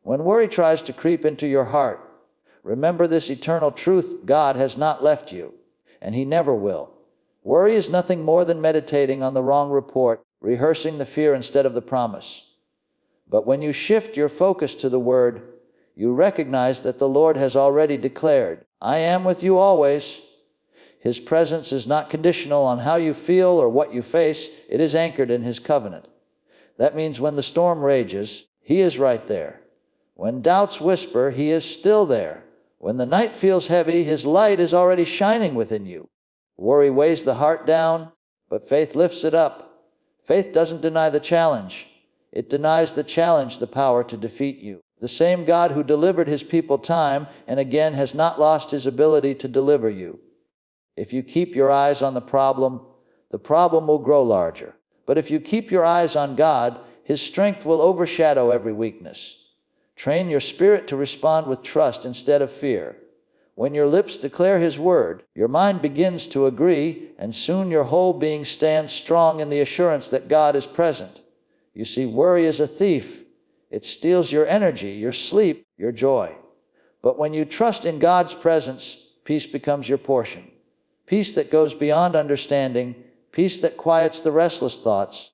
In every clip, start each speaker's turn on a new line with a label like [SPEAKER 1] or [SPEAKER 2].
[SPEAKER 1] When worry tries to creep into your heart, remember this eternal truth: God has not left you, and He never will. Worry is nothing more than meditating on the wrong report, rehearsing the fear instead of the promise. But when you shift your focus to the Word, you recognize that the Lord has already declared, "I am with you always." His presence is not conditional on how you feel or what you face. It is anchored in His covenant. That means when the storm rages, He is right there. When doubts whisper, He is still there. When the night feels heavy, His light is already shining within you. Worry weighs the heart down, but faith lifts it up. Faith doesn't deny the challenge. It denies the challenge the power to defeat you. The same God who delivered His people time and again has not lost His ability to deliver you. If you keep your eyes on the problem will grow larger. But if you keep your eyes on God, His strength will overshadow every weakness. Train your spirit to respond with trust instead of fear. When your lips declare His word, your mind begins to agree, and soon your whole being stands strong in the assurance that God is present. You see, worry is a thief. It steals your energy, your sleep, your joy. But when you trust in God's presence, peace becomes your portion. Peace that goes beyond understanding, peace that quiets the restless thoughts,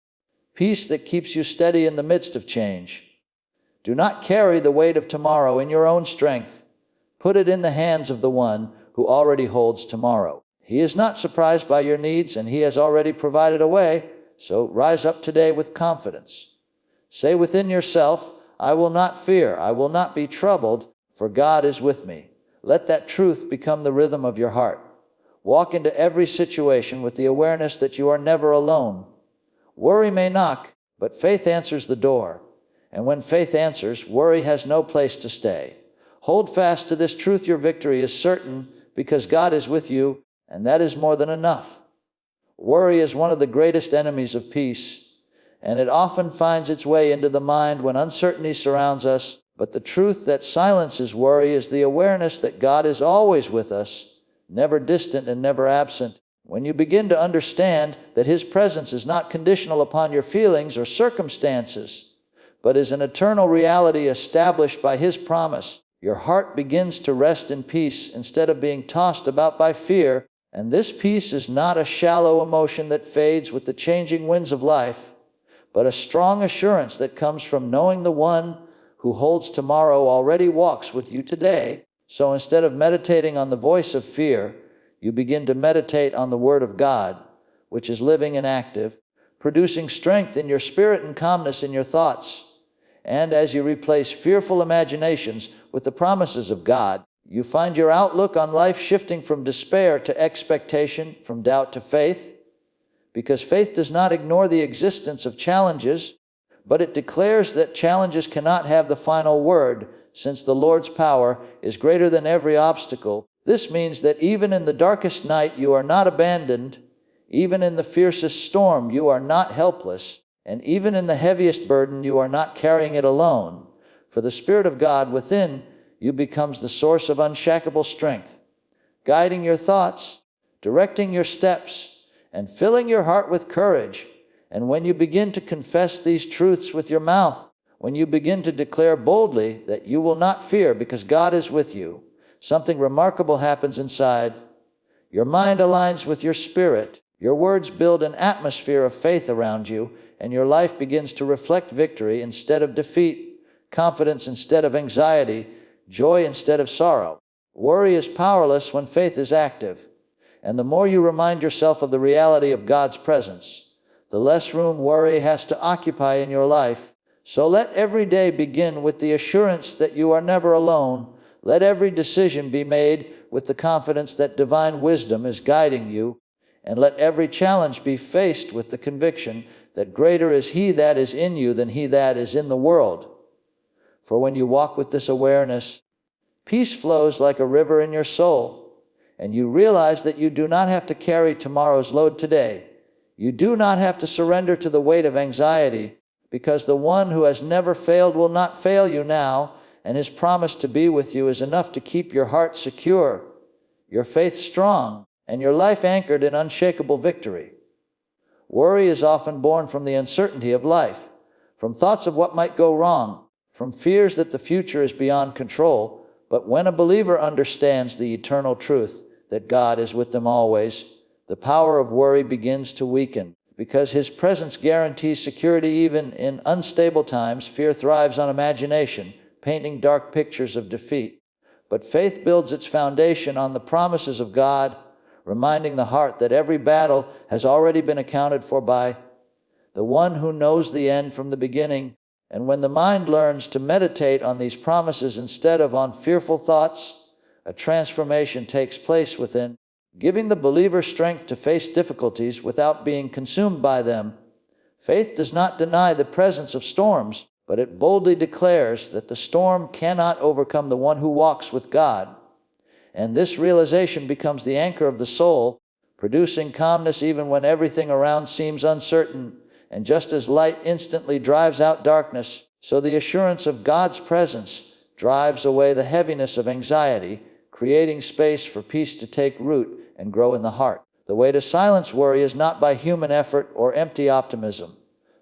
[SPEAKER 1] peace that keeps you steady in the midst of change. Do not carry the weight of tomorrow in your own strength. Put it in the hands of the One who already holds tomorrow. He is not surprised by your needs, and He has already provided a way, so rise up today with confidence. Say within yourself, "I will not fear, I will not be troubled, for God is with me." Let that truth become the rhythm of your heart. Walk into every situation with the awareness that you are never alone. Worry may knock, but faith answers the door. And when faith answers, worry has no place to stay. Hold fast to this truth: your victory is certain because God is with you, and that is more than enough. Worry is one of the greatest enemies of peace, and it often finds its way into the mind when uncertainty surrounds us. But the truth that silences worry is the awareness that God is always with us, never distant and never absent. When you begin to understand that His presence is not conditional upon your feelings or circumstances, but is an eternal reality established by His promise, your heart begins to rest in peace instead of being tossed about by fear. And this peace is not a shallow emotion that fades with the changing winds of life, but a strong assurance that comes from knowing the One who holds tomorrow already walks with you today. So instead of meditating on the voice of fear, you begin to meditate on the Word of God, which is living and active, producing strength in your spirit and calmness in your thoughts. And as you replace fearful imaginations with the promises of God, you find your outlook on life shifting from despair to expectation, from doubt to faith, because faith does not ignore the existence of challenges, but it declares that challenges cannot have the final word, since the Lord's power is greater than every obstacle. This means that even in the darkest night you are not abandoned, even in the fiercest storm you are not helpless, and even in the heaviest burden you are not carrying it alone. For the Spirit of God within you becomes the source of unshakable strength, guiding your thoughts, directing your steps, and filling your heart with courage. And when you begin to confess these truths with your mouth, when you begin to declare boldly that you will not fear because God is with you, something remarkable happens inside. Your mind aligns with your spirit, your words build an atmosphere of faith around you, and your life begins to reflect victory instead of defeat, confidence instead of anxiety, joy instead of sorrow. Worry is powerless when faith is active, and the more you remind yourself of the reality of God's presence, the less room worry has to occupy in your life. So let every day begin with the assurance that you are never alone. Let every decision be made with the confidence that divine wisdom is guiding you, and let every challenge be faced with the conviction that greater is He that is in you than he that is in the world. For when you walk with this awareness, peace flows like a river in your soul, and you realize that you do not have to carry tomorrow's load today. You do not have to surrender to the weight of anxiety, because the One who has never failed will not fail you now, and His promise to be with you is enough to keep your heart secure, your faith strong, and your life anchored in unshakable victory. Worry is often born from the uncertainty of life, from thoughts of what might go wrong, from fears that the future is beyond control. But when a believer understands the eternal truth that God is with them always, the power of worry begins to weaken. Because His presence guarantees security even in unstable times, fear thrives on imagination, painting dark pictures of defeat. But faith builds its foundation on the promises of God, reminding the heart that every battle has already been accounted for by the one who knows the end from the beginning. And when the mind learns to meditate on these promises instead of on fearful thoughts, a transformation takes place within, giving the believer strength to face difficulties without being consumed by them. Faith does not deny the presence of storms, but it boldly declares that the storm cannot overcome the one who walks with God. And this realization becomes the anchor of the soul, producing calmness even when everything around seems uncertain. And just as light instantly drives out darkness, so the assurance of God's presence drives away the heaviness of anxiety, creating space for peace to take root and grow in the heart. The way to silence worry is not by human effort or empty optimism,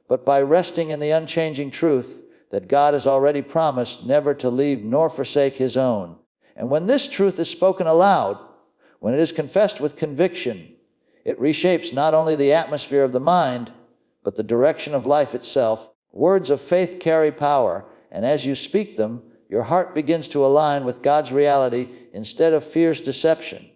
[SPEAKER 1] but by resting in the unchanging truth that God has already promised never to leave nor forsake His own. And when this truth is spoken aloud, when it is confessed with conviction, it reshapes not only the atmosphere of the mind, but the direction of life itself. Words of faith carry power, and as you speak them, your heart begins to align with God's reality instead of fear's deception.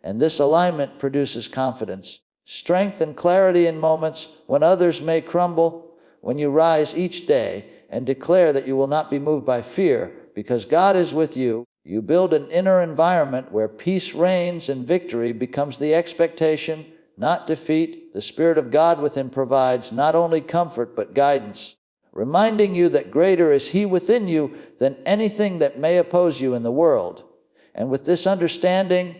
[SPEAKER 1] And this alignment produces confidence, strength, and clarity in moments when others may crumble. When you rise each day and declare that you will not be moved by fear because God is with you, you build an inner environment where peace reigns and victory becomes the expectation, not defeat. The Spirit of God within provides not only comfort but guidance, reminding you that greater is He within you than anything that may oppose you in the world. And with this understanding,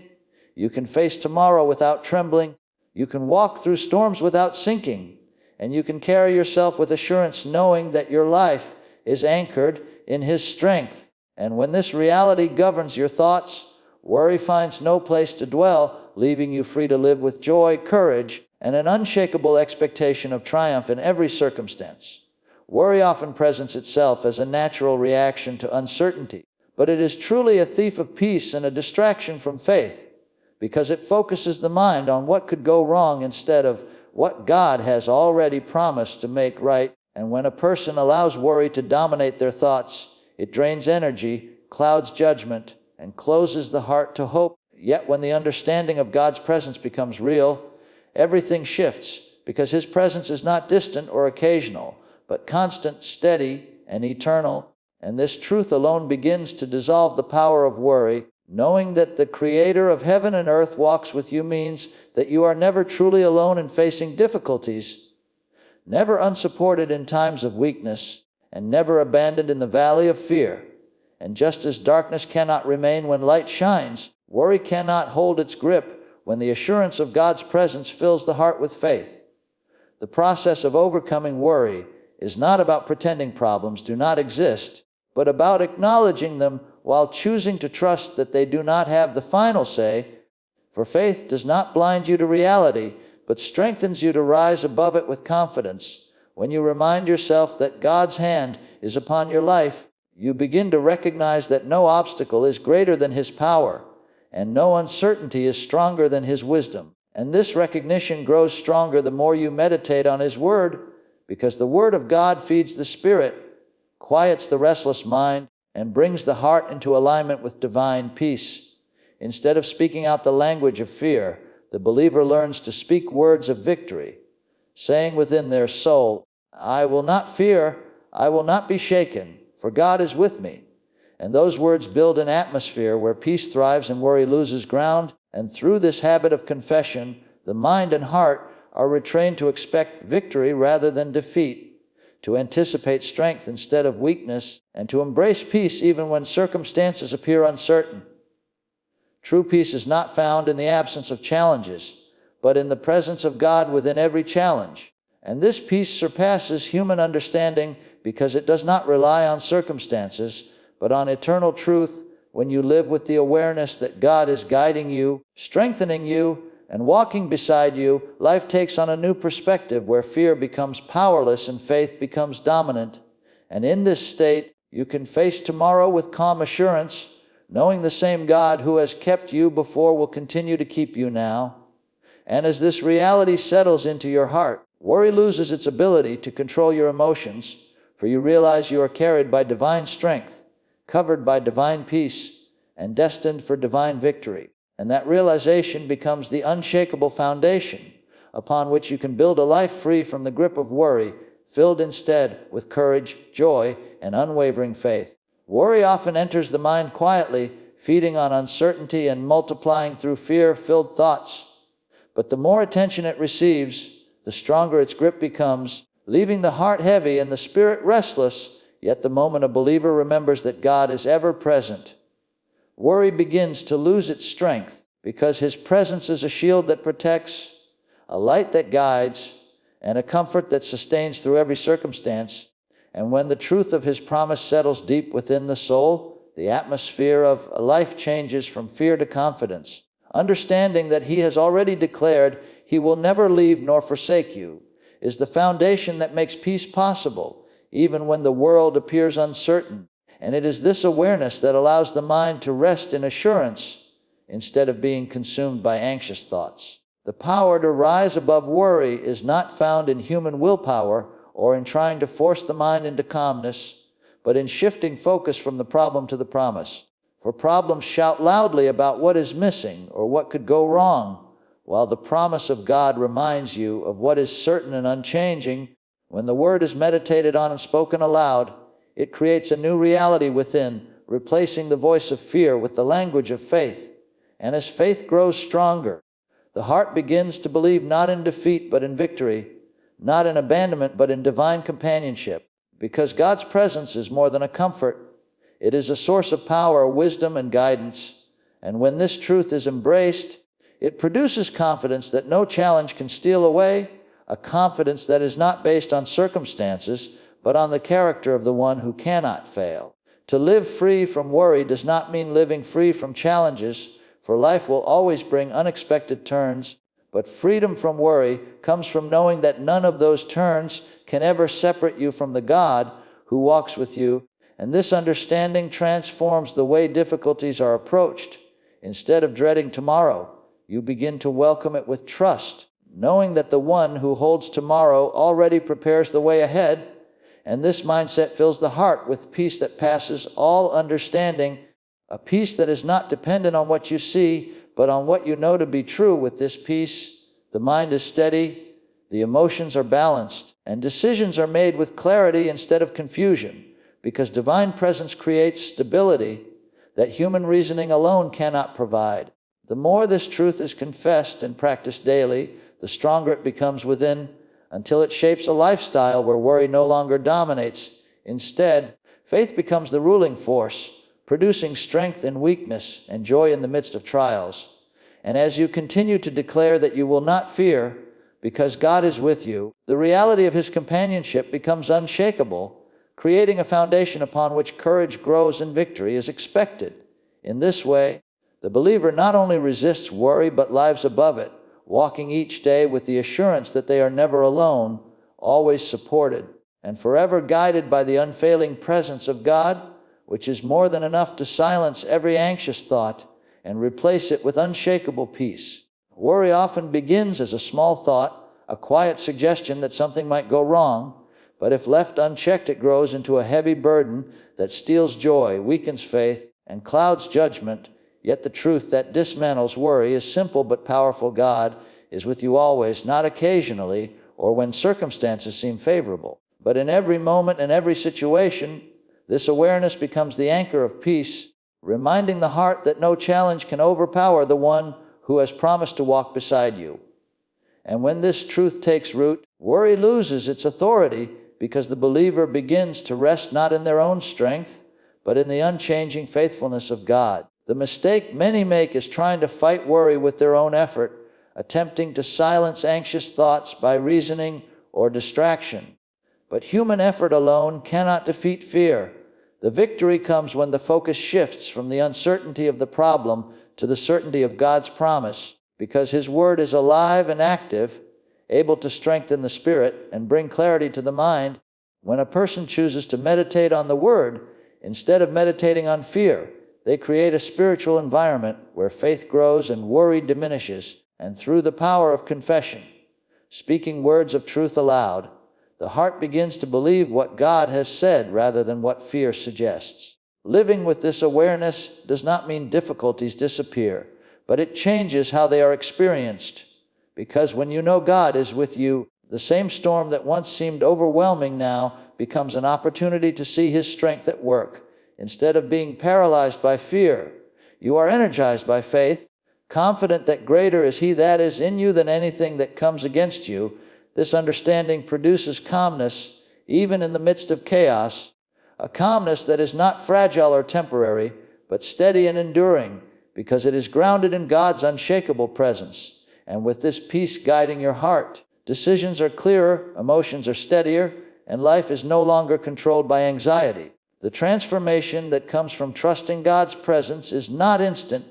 [SPEAKER 1] you can face tomorrow without trembling, you can walk through storms without sinking, and you can carry yourself with assurance knowing that your life is anchored in His strength. And when this reality governs your thoughts, worry finds no place to dwell, leaving you free to live with joy, courage, and an unshakable expectation of triumph in every circumstance. Worry often presents itself as a natural reaction to uncertainty, but it is truly a thief of peace and a distraction from faith, because it focuses the mind on what could go wrong instead of what God has already promised to make right. And when a person allows worry to dominate their thoughts, it drains energy, clouds judgment, and closes the heart to hope. Yet when the understanding of God's presence becomes real, everything shifts, because His presence is not distant or occasional, but constant, steady, and eternal. And this truth alone begins to dissolve the power of worry. Knowing that the Creator of heaven and earth walks with you means that you are never truly alone in facing difficulties, never unsupported in times of weakness, and never abandoned in the valley of fear. And just as darkness cannot remain when light shines, worry cannot hold its grip when the assurance of God's presence fills the heart with faith. The process of overcoming worry is not about pretending problems do not exist, but about acknowledging them while choosing to trust that they do not have the final say. For faith does not blind you to reality, but strengthens you to rise above it with confidence. When you remind yourself that God's hand is upon your life, you begin to recognize that no obstacle is greater than His power, and no uncertainty is stronger than His wisdom. And this recognition grows stronger the more you meditate on His Word, because the Word of God feeds the Spirit, quiets the restless mind, and brings the heart into alignment with divine peace. Instead of speaking out the language of fear, the believer learns to speak words of victory, saying within their soul, "I will not fear, I will not be shaken, for God is with me." And those words build an atmosphere where peace thrives and worry loses ground. And through this habit of confession, the mind and heart are retrained to expect victory rather than defeat, to anticipate strength instead of weakness, and to embrace peace even when circumstances appear uncertain. True peace is not found in the absence of challenges, but in the presence of God within every challenge. And this peace surpasses human understanding because it does not rely on circumstances, but on eternal truth. When you live with the awareness that God is guiding you, strengthening you, and walking beside you, life takes on a new perspective where fear becomes powerless and faith becomes dominant. And in this state, You can face tomorrow with calm assurance, knowing the same God who has kept you before will continue to keep you now. And as this reality settles into your heart, worry loses its ability to control your emotions, for you realize you are carried by divine strength, covered by divine peace, and destined for divine victory. And that realization becomes the unshakable foundation upon which you can build a life free from the grip of worry, filled instead with courage, joy, and unwavering faith. Worry often enters the mind quietly, feeding on uncertainty and multiplying through fear-filled thoughts. But the more attention it receives, the stronger its grip becomes, leaving the heart heavy and the spirit restless. Yet the moment a believer remembers that God is ever present, worry begins to lose its strength, because His presence is a shield that protects, a light that guides, and a comfort that sustains through every circumstance. And when the truth of His promise settles deep within the soul, the atmosphere of life changes from fear to confidence. Understanding that He has already declared He will never leave nor forsake you is the foundation that makes peace possible, even when the world appears uncertain. And it is this awareness that allows the mind to rest in assurance instead of being consumed by anxious thoughts. The power to rise above worry is not found in human willpower or in trying to force the mind into calmness, but in shifting focus from the problem to the promise. For problems shout loudly about what is missing or what could go wrong, while the promise of God reminds you of what is certain and unchanging. When the word is meditated on and spoken aloud, it creates a new reality within, replacing the voice of fear with the language of faith. And as faith grows stronger, the heart begins to believe not in defeat but in victory, not in abandonment but in divine companionship. Because God's presence is more than a comfort, it is a source of power, wisdom, and guidance. And when this truth is embraced, it produces confidence that no challenge can steal away, a confidence that is not based on circumstances, but on the character of the one who cannot fail. To live free from worry does not mean living free from challenges, for life will always bring unexpected turns, but freedom from worry comes from knowing that none of those turns can ever separate you from the God who walks with you. And this understanding transforms the way difficulties are approached. Instead of dreading tomorrow, you begin to welcome it with trust, knowing that the one who holds tomorrow already prepares the way ahead. And this mindset fills the heart with peace that passes all understanding, a peace that is not dependent on what you see, but on what you know to be true. With this peace, the mind is steady, the emotions are balanced, and decisions are made with clarity instead of confusion, because divine presence creates stability that human reasoning alone cannot provide. The more this truth is confessed and practiced daily, the stronger it becomes within, until it shapes a lifestyle where worry no longer dominates. Instead, faith becomes the ruling force, producing strength in weakness and joy in the midst of trials. And as you continue to declare that you will not fear, because God is with you, the reality of His companionship becomes unshakable, creating a foundation upon which courage grows and victory is expected. In this way, the believer not only resists worry but lives above it, walking each day with the assurance that they are never alone, always supported, and forever guided by the unfailing presence of God, which is more than enough to silence every anxious thought and replace it with unshakable peace. Worry often begins as a small thought, a quiet suggestion that something might go wrong, but if left unchecked, it grows into a heavy burden that steals joy, weakens faith, and clouds judgment. Yet the truth that dismantles worry is simple but powerful. God is with you always, not occasionally or when circumstances seem favorable, but in every moment and every situation. This awareness becomes the anchor of peace, reminding the heart that no challenge can overpower the one who has promised to walk beside you. And when this truth takes root, worry loses its authority, because the believer begins to rest not in their own strength, but in the unchanging faithfulness of God. The mistake many make is trying to fight worry with their own effort, attempting to silence anxious thoughts by reasoning or distraction. But human effort alone cannot defeat fear. The victory comes when the focus shifts from the uncertainty of the problem to the certainty of God's promise, because His word is alive and active, able to strengthen the spirit and bring clarity to the mind. When a person chooses to meditate on the word, Instead of meditating on fear, they create a spiritual environment where faith grows and worry diminishes, and through the power of confession, speaking words of truth aloud, the heart begins to believe what God has said rather than what fear suggests. Living with this awareness does not mean difficulties disappear, but it changes how they are experienced. Because when you know God is with you, the same storm that once seemed overwhelming now becomes an opportunity to see His strength at work. Instead of being paralyzed by fear, you are energized by faith, confident that greater is He that is in you than anything that comes against you. This understanding produces calmness, even in the midst of chaos, a calmness that is not fragile or temporary, but steady and enduring, because it is grounded in God's unshakable presence. And with this peace guiding your heart, decisions are clearer, emotions are steadier, and life is no longer controlled by anxiety. The transformation that comes from trusting God's presence is not instant,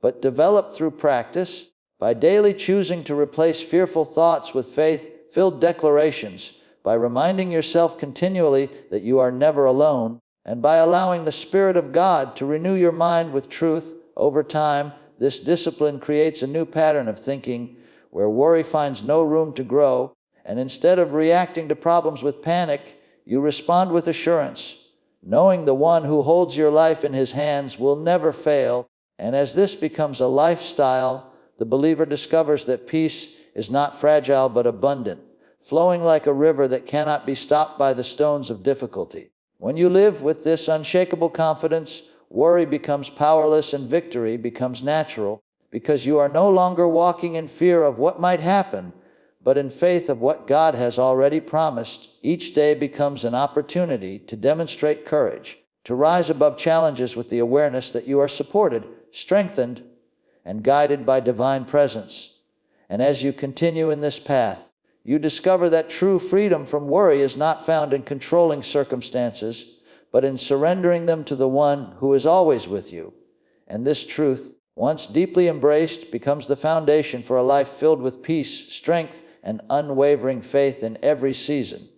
[SPEAKER 1] but developed through practice, by daily choosing to replace fearful thoughts with faith-filled declarations, by reminding yourself continually that you are never alone, and by allowing the Spirit of God to renew your mind with truth. Over time, this discipline creates a new pattern of thinking where worry finds no room to grow, and instead of reacting to problems with panic, you respond with assurance, knowing the one who holds your life in His hands will never fail. And as this becomes a lifestyle, the believer discovers that peace is not fragile but abundant, flowing like a river that cannot be stopped by the stones of difficulty. When you live with this unshakable confidence, worry becomes powerless and victory becomes natural, because you are no longer walking in fear of what might happen, but in faith of what God has already promised. Each day becomes an opportunity to demonstrate courage, to rise above challenges with the awareness that you are supported, strengthened, and guided by divine presence. And as you continue in this path, you discover that true freedom from worry is not found in controlling circumstances, but in surrendering them to the one who is always with you. And this truth, once deeply embraced, becomes the foundation for a life filled with peace, strength, and unwavering faith in every season.